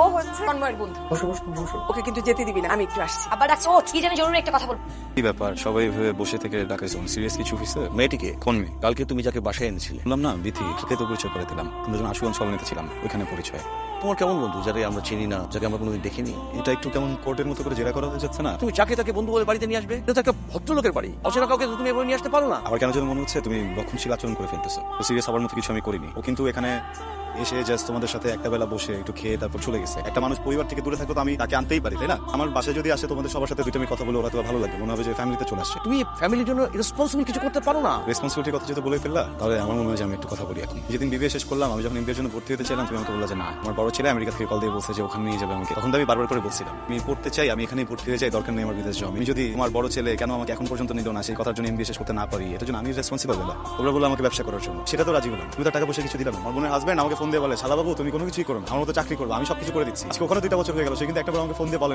ও হচ্ছে তন্ময়ের বন্ধু। ওকে কিন্তু যেতে দিবি না, আমি একটু আসছি। আবার ডাকছো, ও কি জানি জরুরি একটা কথা বলবো। কি ব্যাপার, সবাই ভেবে বসে থেকে ডাকাইছো? সিরিয়াস কিছু হয়েছে? মেয়েটিকে কোন মেয়ে? কালকে তুমি যাকে বাসায় এনেছিলে বললাম না, বিথি, সাথে তো পরিচয় করে দিলাম। আমরা যখন আশুগঞ্জ কলোনিতে ছিলাম ওইখানে পরিচয়। তোমার কেমন বন্ধু যাকে আমরা চিনি না, যাকে আমরা কোনোদিন দেখিনি, এটা একটু কেমন কোর্টের মতো করে জেরা করা হয়ে যাচ্ছে না? তুমি যাকে তাকে বন্ধু বলে বাড়িতে নিয়ে আসবে? এটা তো একটা ভদ্রলোকের বাড়ি, অচেনা কাউকে তুমি এভাবে নিয়ে আসতে পারো না। আমার কেন যেন মনে হচ্ছে তুমি রক্ষণশীল আচরণ করে ফেলতেছো। সিরিয়াস হওয়ার মতো কিছু আমি করিনি। ও কিন্তু এখানে এসে জাস্ট তোমাদের সাথে একটা বেলা বসে একটু খেয়ে তারপর চলে গেছে। একটা মানুষ পরিবার থেকে দূরে থাকলে তো আমি তাকে আনতেই পারি, তাই না? আমার বাসায় যদি আসে তোমাদের সবার সাথে দুইটা আমি কথা বলে ওরা তো ভালো লাগে, মনে হবে যে ফ্যামিলিতে চলে আসছে। তুমি ফ্যামিলির জন্য রেসপন্সিবল কিছু করতে পারো না। রেসপন্সিবিলিটির কথা যেহেতু বলে ফেললা, তাহলে আমার মনে হয় যে আমি একটু কথা বলি এখন। যেদিন বিবিএ শেষ করলাম, আমি যখন এমবিএর জন্য ভর্তি হতে চাইলাম, তুমি আমাকে বললা যে না, আমার বড় ছেলে আমেরিকা থেকে কল দিয়ে বলছে যে ওখানে নিয়ে যাবে আমাকে। তখন তো আমি বারবার করে বলছিলাম আমি পড়তে চাই, আমি এখানেই ভর্তি হয়ে যাই, দরকার নেই আমার বিদেশ যাওয়া। আমি যদি তোমার বড় ছেলে কেন আমাকে এখন পর্যন্ত নিল না, সেই কথার জন্য এমবিএ শেষ করতে না পারি, এটার জন্য আমি রেসপন্সিবল বলা। তোমরা বললো আমাকে ব্যবসা করার জন্য, সেটা তো রাজি হলাম। তুমি তো টাকা পয়সা কিছু দিলাম। আমার বোনের হাজবেন্ড আমাকে ফোন দিয়ে বলে, শালা বাবু তুমি কোনো কিছুই করো না, আমার মতো চাকরি করবো, আমি সবকিছু করে দিচ্ছি। আজকে ওখানে 2টা বছর হয়ে গেল, সে কিন্তু একটা বার আমাকে ফোন দিয়ে বলে